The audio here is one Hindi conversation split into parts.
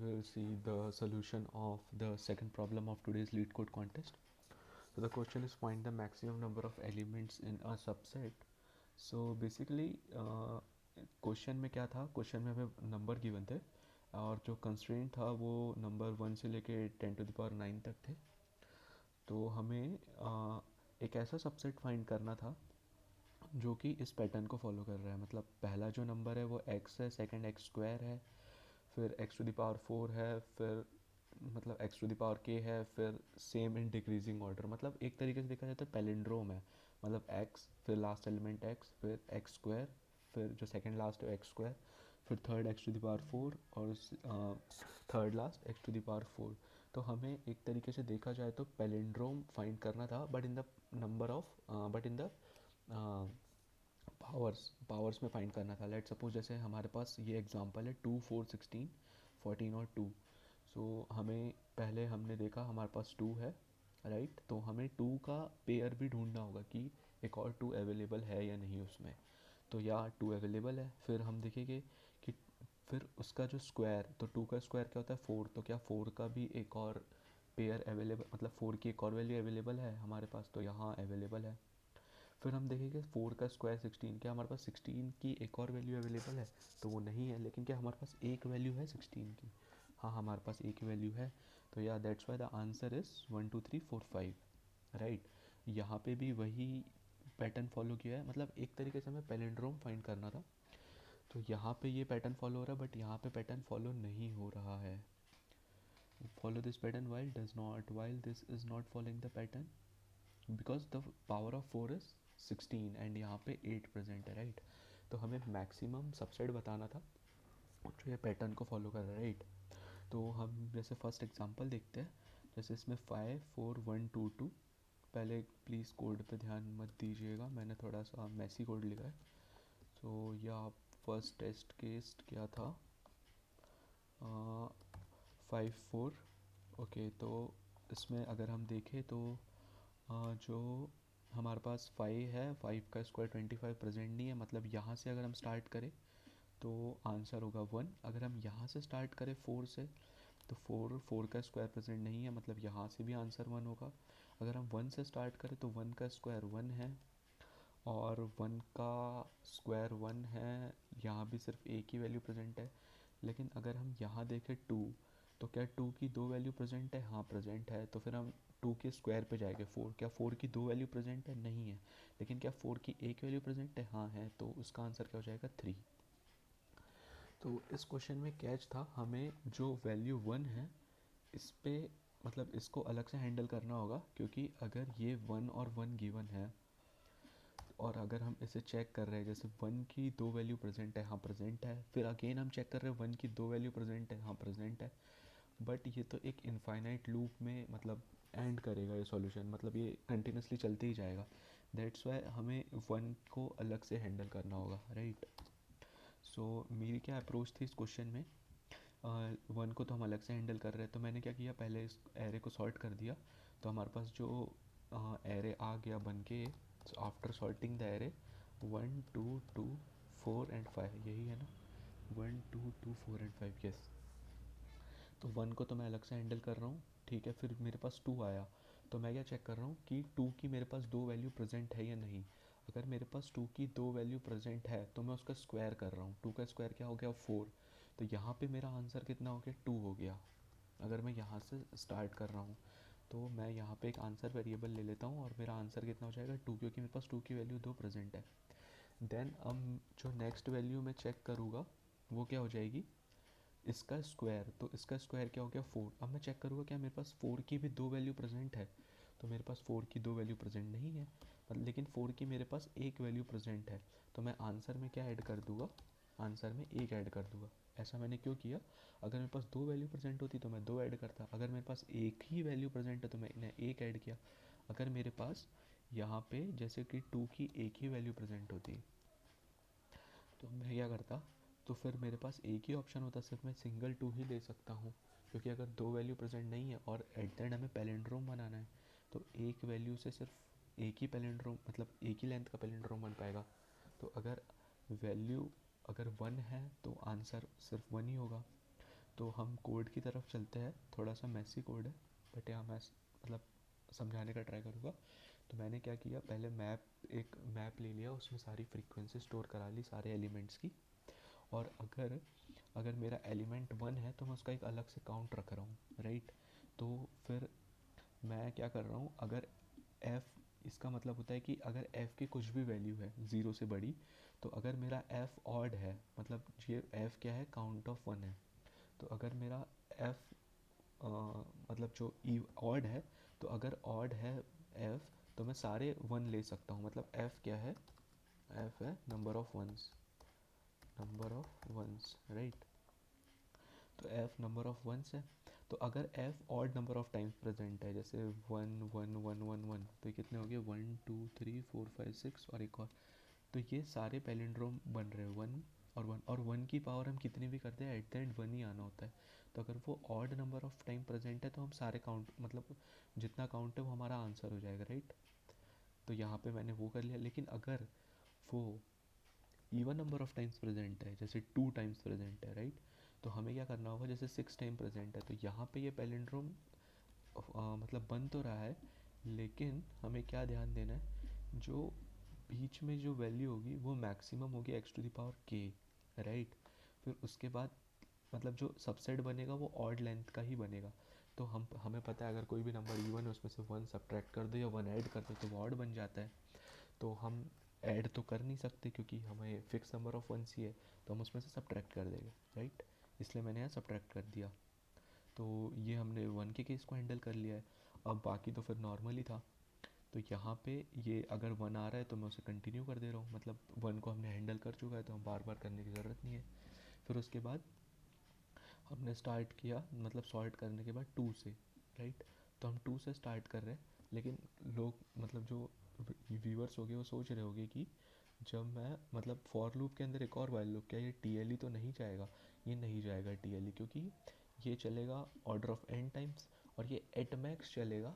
We'll see the solution of the second problem of today's lead code contest. So the question is find the maximum number of elements in a subset. So basically question में क्या था, क्वेश्चन में हमें नंबर गिवन थे और जो कंस्ट्रेंट था वो नंबर 1 से लेके 10⁹ तक थे। तो हमें एक ऐसा सबसेट फाइंड करना था जो कि इस पैटर्न को फॉलो कर रहा है। मतलब पहला जो नंबर है वो x है, सेकंड x स्क्वायर है, फिर x⁴ है, फिर मतलब x⁴k है, फिर सेम इन डिक्रीजिंग ऑर्डर। मतलब एक तरीके से देखा जाए तो पैलिंड्रोम है। मतलब x, फिर लास्ट एलिमेंट x, फिर x स्क्वायर, फिर जो सेकंड लास्ट है x स्क्वायर, फिर थर्ड x⁴ और थर्ड लास्ट x⁴। तो हमें एक तरीके से देखा जाए तो पैलिंड्रोम फाइंड करना था, but in the number of but in the powers में फाइंड करना था। लेट सपोज जैसे हमारे पास ये एग्जांपल है 2 4 16 14 और 2। सो हमें पहले हमने देखा हमारे पास 2 है, राइट। तो हमें 2 का पेयर भी ढूंढना होगा कि एक और 2 अवेलेबल है या नहीं उसमें। तो या 2 अवेलेबल है, फिर हम देखेंगे कि फिर उसका जो स्क्वायर, तो 2 का स्क्वायर क्या होता है 4, तो क्या 4 का भी एक और पेयर अवेलेबल, मतलब 4 की एक और वैल्यू अवेलेबल है हमारे पास, तो यहाँ अवेलेबल है। फिर हम देखेंगे 4 का स्क्वायर 16, क्या हमारे पास 16 की एक और वैल्यू अवेलेबल है, तो वो नहीं है। लेकिन क्या हमारे पास एक वैल्यू है 16 की, हाँ हमारे पास एक वैल्यू है। तो या that's why the answer is 1 2 3 4 5, right. यहाँ पे भी वही पैटर्न फॉलो किया है। मतलब एक तरीके से हमें पैलिंड्रोम फाइंड करना था। तो यहाँ पे ये पैटर्न फॉलो हो रहा है, बट यहाँ पे पैटर्न फॉलो नहीं हो रहा है। Follow this pattern while does not, while this is not following the pattern because the power of 4 is 16 and यहाँ पे 8 प्रेजेंट है, राइट। तो हमें मैक्सिमम सबसेट बताना था जो ये पैटर्न को फॉलो कर रहा है, राइट। तो हम जैसे फर्स्ट एग्जांपल देखते हैं। जैसे इसमें 5 4 1 2 2। पहले प्लीज़ कोड पे ध्यान मत दीजिएगा, मैंने थोड़ा सा मैसी कोड लिखा है। तो या फर्स्ट टेस्ट केस क्या था, 5 4। ओके, तो इसमें अगर हम देखें तो जो हमारे पास 5 है, 5 का स्क्वायर 25 प्रेजेंट नहीं है। मतलब यहाँ से अगर हम स्टार्ट करें तो आंसर होगा 1। अगर हम यहाँ से स्टार्ट करें 4 से, तो 4 का स्क्वायर प्रेजेंट नहीं है, मतलब यहाँ से भी आंसर 1 होगा। अगर हम 1 से स्टार्ट करें तो 1 का स्क्वायर 1 है, और 1 का स्क्वायर 1 है, यहाँ भी सिर्फ एक ही वैल्यू प्रेजेंट है। लेकिन अगर हम यहाँ देखें 2, तो क्या 2 की दो वैल्यू प्रेजेंट है, हाँ प्रेजेंट है। तो फिर हम 2 के स्क्वायर पे जाएंगे 4, क्या 4 की दो वैल्यू प्रेजेंट है, नहीं है। लेकिन क्या 4 की एक वैल्यू प्रेजेंट है, हाँ है। तो उसका आंसर क्या हो जाएगा 3। तो इस क्वेश्चन में कैच था, हमें जो वैल्यू 1 है इस पे, मतलब इसको अलग से हैंडल करना होगा। क्योंकि अगर ये 1 और 1 गिवन है और अगर हम इसे चेक कर रहे हैं, जैसे 1 की दो वैल्यू प्रेजेंट है, हाँ प्रेजेंट है। फिर अगेन हम चेक कर रहे हैं 1 की दो वैल्यू प्रेजेंट है, हाँ प्रेजेंट है। बट ये तो एक इनफाइनाइट लूप में मतलब एंड करेगा ये सॉल्यूशन, मतलब ये कंटिन्यूसली चलते ही जाएगा। दैट्स वाई हमें 1 को अलग से हैंडल करना होगा, राइट। सो मेरी क्या अप्रोच थी इस क्वेश्चन में, 1 को तो हम अलग से हैंडल कर रहे हैं। तो मैंने क्या किया, पहले इस एरे को सॉर्ट कर दिया। तो हमारे पास जो एरे आ गया बन के, after sorting the array 1 2 2 4 and 5, यही है ना, 1 2 2 4 एंड 5, यस। तो 1 को तो मैं अलग से हैंडल कर रहा हूँ, ठीक है। फिर मेरे पास 2 आया, तो मैं क्या चेक कर रहा हूँ कि 2 की मेरे पास दो वैल्यू प्रेजेंट है या नहीं। अगर मेरे पास 2 की दो वैल्यू प्रेजेंट है तो मैं उसका स्क्वायर कर रहा हूँ। 2 का स्क्वायर क्या हो गया 4। तो यहाँ पे मेरा आंसर कितना हो गया 2 हो गया। अगर मैं यहाँ से स्टार्ट कर रहा हूँ तो मैं यहाँ पे एक आंसर वेरिएबल ले लेता हूँ और मेरा आंसर कितना हो जाएगा 2, क्योंकि मेरे पास 2 की वैल्यू दो प्रेजेंट है। देन अब जो नेक्स्ट वैल्यू मैं चेक करूँगा वो क्या हो जाएगी, इसका स्क्वायर। तो इसका स्क्वायर क्या हो गया 4। अब मैं चेक करूँगा क्या मेरे पास 4 की भी दो वैल्यू प्रेजेंट है, तो मेरे पास 4 की दो वैल्यू प्रेजेंट नहीं है। लेकिन 4 की मेरे पास एक वैल्यू प्रेजेंट है। तो मैं आंसर में क्या ऐड कर दूँगा, आंसर में एक ऐड कर दूँगा। ऐसा मैंने क्यों किया, अगर मेरे पास दो वैल्यू प्रेजेंट होती तो मैं दो ऐड करता। अगर मेरे पास एक ही वैल्यू प्रेजेंट है तो मैंने एक ऐड किया। अगर मेरे पास यहाँ पे जैसे कि 2 की एक ही वैल्यू प्रेजेंट होती तो मैं क्या करता, तो फिर मेरे पास एक ही ऑप्शन होता, सिर्फ मैं सिंगल 2 ही ले सकता हूँ। क्योंकि अगर दो वैल्यू प्रेजेंट नहीं है और एट द एंड हमें पैलिंड्रोम बनाना है, तो एक वैल्यू से सिर्फ एक ही पैलिंड्रोम, मतलब एक ही लेंथ का पैलिंड्रोम बन पाएगा। तो अगर वैल्यू अगर 1 है तो आंसर सिर्फ 1 ही होगा। तो हम कोड की तरफ चलते हैं, थोड़ा सा मैसी कोड है बट यहाँ मैं मतलब समझाने का ट्राई करूँगा। तो मैंने क्या किया, पहले एक मैप ले लिया, उसमें सारी फ्रीक्वेंसी स्टोर करा ली सारे एलिमेंट्स की। और अगर अगर मेरा एलिमेंट 1 है तो मैं उसका एक अलग से काउंट रख रहा हूँ, राइट। तो फिर मैं क्या कर रहा हूँ, अगर f, इसका मतलब होता है कि अगर f की कुछ भी वैल्यू है 0 से बड़ी, तो अगर मेरा f ऑड है, मतलब ये f क्या है, काउंट ऑफ 1 है। तो अगर मेरा f मतलब जो ऑड है, तो अगर ऑड है f, तो मैं सारे 1 ले सकता हूँ। मतलब f क्या है, f है नंबर ऑफ वंस, राइट। तो f नंबर ऑफ वंस है। तो अगर f odd number of times present है, जैसे 1 1 1 1 1, तो ये कितने हो गए, 1 2 3 4 5 6 और एक और। तो ये सारे पैलिंड्रोम बन रहे हैं 1 और 1 की पावर हम कितनी भी करते हैं, एट द एंड 1 ही आना होता है। तो अगर वो odd number of time present है तो हम सारे काउंट, मतलब जितना काउंट है वो हमारा आंसर हो जाएगा, राइट। तो यहाँ पे मैंने वो कर लिया। लेकिन अगर वो even number of times present है, जैसे 2 टाइम्स प्रेजेंट है, राइट, तो हमें क्या करना होगा, जैसे 6 टाइम प्रेजेंट है, तो यहाँ पे ये पैलिंड्रोम मतलब बन तो रहा है, लेकिन हमें क्या ध्यान देना है, जो बीच में जो वैल्यू होगी वो मैक्सिमम होगी एक्स टू द पावर के, राइट। फिर उसके बाद मतलब जो सबसेट बनेगा वो ऑड लेंथ का ही बनेगा। तो हमें पता है अगर कोई भी नंबर इवन है उसमें से 1 सब्ट्रैक्ट कर दो या 1 ऐड कर दो तो वो ऑड बन जाता है। तो हम ऐड तो कर नहीं सकते क्योंकि हमें फिक्स नंबर ऑफ वंस ही है, तो हम उसमें से सब्ट्रैक्ट कर देंगे, राइट। इसलिए मैंने यहाँ सब्ट्रैक्ट कर दिया। तो ये हमने 1 के केस को हैंडल कर लिया है। अब बाकी तो फिर नॉर्मल ही था। तो यहाँ पे ये अगर 1 आ रहा है तो मैं उसे कंटिन्यू कर दे रहा हूँ, मतलब 1 को हमने हैंडल कर चुका है तो हम बार बार करने की ज़रूरत नहीं है। फिर उसके बाद हमने स्टार्ट किया, मतलब सॉर्ट करने के बाद 2 से, राइट। तो हम 2 से स्टार्ट कर रहे हैं, लेकिन लोग मतलब जो व्यूअर्स हो गए वो सोच रहे होंगे कि जब मैं मतलब फॉर लूप के अंदर एक और वाइल लूप, क्या ये टी तो नहीं जाएगा। ये नहीं जाएगा टी, क्योंकि ये चलेगा ऑर्डर ऑफ एन टाइम्स, और ये एट मैक्स चलेगा,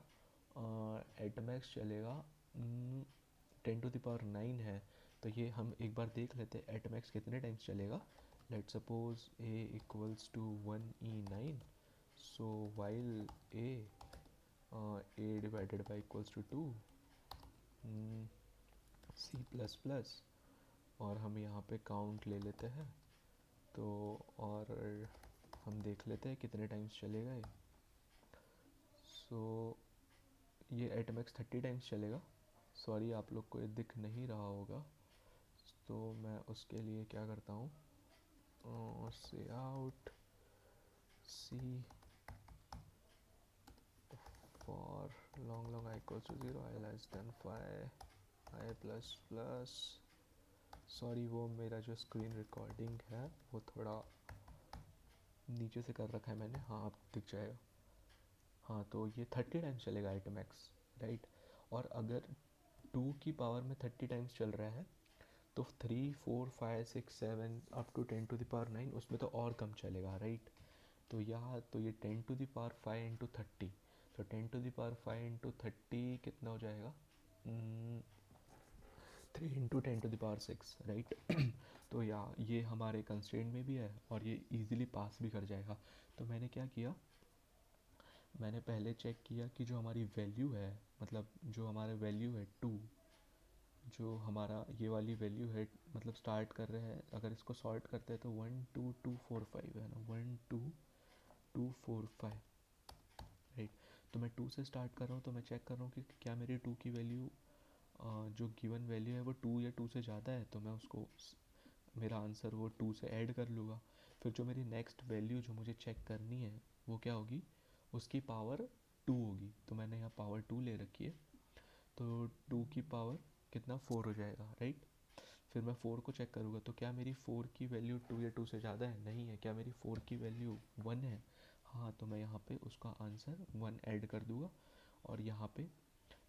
10⁻9 है। तो ये हम एक बार देख लेते हैं एट मैक्स कितने टाइम्स चलेगा। Let suppose a equals to 1e9, so while a divided by equals to 2 c plus plus, और हम यहाँ पे काउंट ले लेते हैं। तो और हम देख लेते हैं कितने टाइम्स चलेगा ये। सो ये एट मैक्स 30 टाइम्स चलेगा। सॉरी आप लोग को ये दिख नहीं रहा होगा, तो मैं उसके लिए क्या करता हूँ, से out see for long long i equals to 0, i less than 5, i plus plus. Sorry वो मेरा जो स्क्रीन रिकॉर्डिंग है वो थोड़ा नीचे से कर रखा है मैंने, हाँ अब दिख जाएगा। हाँ तो ये 30 टाइम्स चलेगा एट मैक्स, राइट। और अगर 2 की पावर में 30 टाइम्स चल रहा है तो 3 4 5 6 7 अप टू 10⁻9 उसमें तो और कम चलेगा, राइट। तो यहाँ तो ये 10⁻5 इंटू 30, तो 10⁻5 इंटू 30 कितना हो जाएगा, 3 इंटू 10⁻6, राइट। तो ये हमारे कंस्ट्रेंट में भी है और ये इजीली पास भी कर जाएगा। तो मैंने क्या किया, मैंने पहले चेक किया कि जो हमारी वैल्यू है, मतलब जो हमारा वैल्यू है 2, जो हमारा ये वाली वैल्यू है, मतलब स्टार्ट कर रहे हैं, अगर इसको सॉर्ट करते हैं तो 1 2 2 4 5 है ना, 1 2 2 4 5, राइट। तो मैं 2 से स्टार्ट कर रहा हूँ, तो मैं चेक कर रहा हूँ कि क्या मेरी 2 की वैल्यू जो गिवन वैल्यू है वो 2 या 2 से ज़्यादा है, तो मैं उसको मेरा आंसर वो 2 से ऐड कर लूँगा। फिर जो मेरी नेक्स्ट वैल्यू जो मुझे चेक करनी है वो क्या होगी, उसकी पावर 2 होगी, तो मैंने यहाँ पावर 2 ले रखी है। तो 2 की पावर कितना, 4 हो जाएगा, राइट। फिर मैं 4 को चेक करूँगा, तो क्या मेरी 4 की वैल्यू 2 या 2 से ज़्यादा है, नहीं है। क्या मेरी 4 की वैल्यू 1 है, हाँ, तो मैं यहाँ पे उसका आंसर 1 ऐड कर दूँगा। और यहाँ पे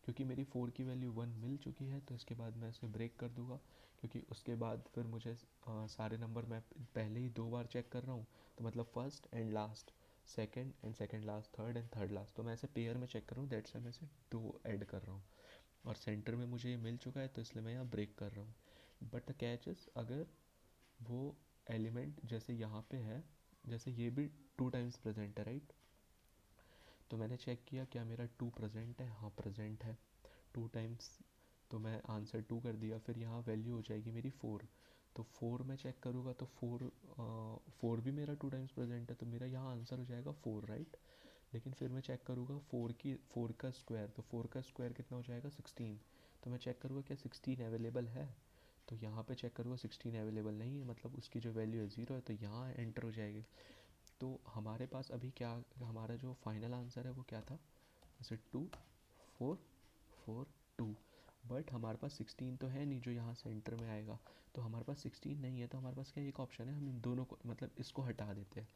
क्योंकि मेरी 4 की वैल्यू 1 मिल चुकी है तो इसके बाद मैं इसे ब्रेक कर दूँगा, क्योंकि उसके बाद फिर मुझे सारे नंबर मैं पहले ही 2 बार चेक कर रहा हूँ, तो मतलब first and last, second and second last, third and third last, तो मैं ऐसे पेयर में चेक कर रहा हूँ, दैट्स वाई मैं इसे 2 ऐड कर रहा हूँ। और सेंटर में मुझे ये मिल चुका है तो इसलिए मैं यहाँ ब्रेक कर रहा हूँ। बट द कैच इज़, अगर वो एलिमेंट जैसे यहाँ पे है जैसे ये भी 2 टाइम्स प्रेजेंट है राइट। तो मैंने चेक किया क्या मेरा 2 प्रेजेंट है, हाँ प्रेजेंट है 2 टाइम्स। तो मैं आंसर 2 कर दिया। फिर यहाँ वैल्यू हो जाएगी मेरी 4। तो 4 में चेक करूँगा तो 4 भी मेरा 2 टाइम्स प्रेजेंट है, तो मेरा यहाँ आंसर हो जाएगा 4 राइट। लेकिन फिर मैं चेक करूँगा 4 का स्क्वायर, तो 4 का स्क्वायर कितना हो जाएगा 16। तो मैं चेक करूँगा क्या 16 अवेलेबल है। तो यहाँ पे चेक करूँगा 16 अवेलेबल नहीं है, मतलब उसकी जो वैल्यू है 0 है, तो यहाँ एंटर हो जाएगी। तो हमारे पास अभी क्या, हमारा जो फाइनल आंसर है वो क्या था, जैसे 2 4 4 2। बट हमारे पास 16 तो है नहीं जो यहाँ सेंटर में आएगा। तो हमारे पास 16 नहीं है, तो हमारे पास क्या एक ऑप्शन है, हम इन दोनों को मतलब इसको हटा देते हैं।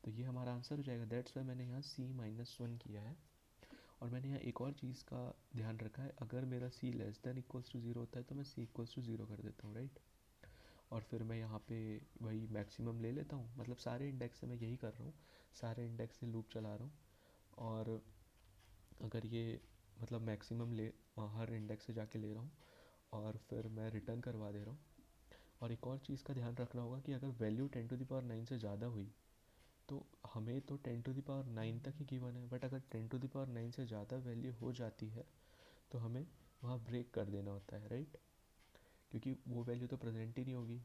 तो ये हमारा आंसर हो जाएगा। दैट्स वाई मैंने यहाँ C-1 किया है। और मैंने यहाँ एक और चीज़ का ध्यान रखा है, अगर मेरा C<= 0 होता है तो मैं C=0 कर देता हूँ राइट। और फिर मैं यहाँ पे वही मैक्सिमम ले लेता हूँ, मतलब सारे इंडेक्स से मैं यही कर रहा हूँ, सारे इंडेक्स से लूप चला रहा हूँ। और अगर ये मतलब मैक्सिमम हर इंडेक्स से जाके ले रहा हूँ और फिर मैं रिटर्न करवा दे रहा हूँ। और एक और चीज़ का ध्यान रखना होगा कि अगर वैल्यू 10⁻9 से ज़्यादा हुई तो हमें तो 10⁻9 तक ही गिवन है, बट अगर 10⁻9 से ज़्यादा वैल्यू हो जाती है तो हमें वहाँ ब्रेक कर देना होता है राइट। क्योंकि वो वैल्यू तो प्रेजेंट ही नहीं होगी,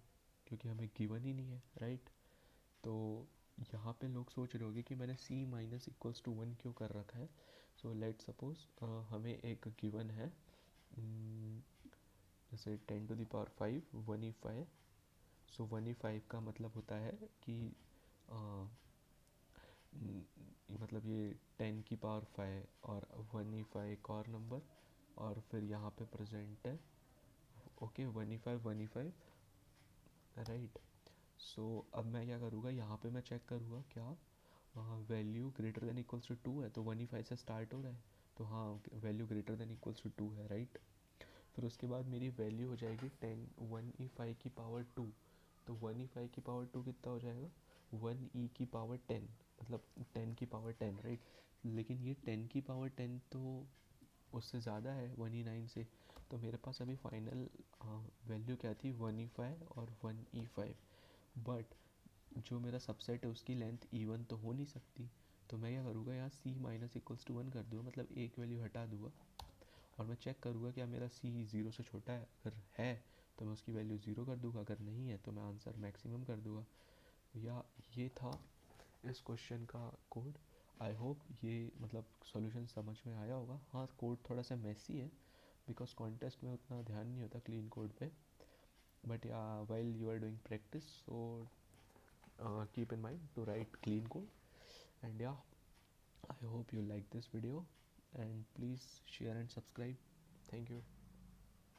क्योंकि हमें गिवन ही नहीं है राइट। तो यहाँ पे लोग सोच रहे होंगे कि मैंने C-1 क्यों कर रखा है। सो लेट सपोज हमें एक गिवन है, जैसे 10⁵ 1E5। सो 1E5 का मतलब होता है कि मतलब ये 10⁵ और 1E5 एक और नंबर, और फिर यहाँ पे प्रेजेंट है ओके 1E5 राइट। सो अब मैं क्या करूँगा, यहाँ पे मैं चेक करूँगा क्या value greater than equals to 2 है, तो 1E5 से स्टार्ट हो रहा है, तो हाँ value greater than equals to 2 है राइट। फिर उसके बाद मेरी वैल्यू हो जाएगी 1E5 की पावर 2। तो 1E5 की पावर 2 कितना हो जाएगा, 1E की पावर 10, मतलब 10 की पावर 10 राइट। लेकिन ये 10 की पावर 10 तो उससे ज़्यादा है 1E9 से। तो मेरे पास अभी फाइनल वैल्यू क्या थी, 1E5 और 1E5। बट जो मेरा सबसेट है उसकी लेंथ E1 तो हो नहीं सकती। तो मैं क्या करूँगा, यहाँ C-1 कर दूँगा, मतलब एक वैल्यू हटा दूँगा। और मैं चेक करूँगा क्या मेरा C 0 से छोटा है, अगर है तो मैं उसकी वैल्यू 0 कर दूँगा, अगर नहीं है तो मैं आंसर मैक्सिमम कर दूँगा। या ये था इस क्वेश्चन का कोड। आई होप ये मतलब सॉल्यूशन समझ में आया होगा। हाँ कोड थोड़ा सा मेसी है, बिकॉज कॉन्टेस्ट में उतना ध्यान नहीं होता क्लीन कोड पे। बट या while you are doing practice, so keep in mind to write clean code. And yeah, I hope you like this video, and please share and subscribe. Thank you.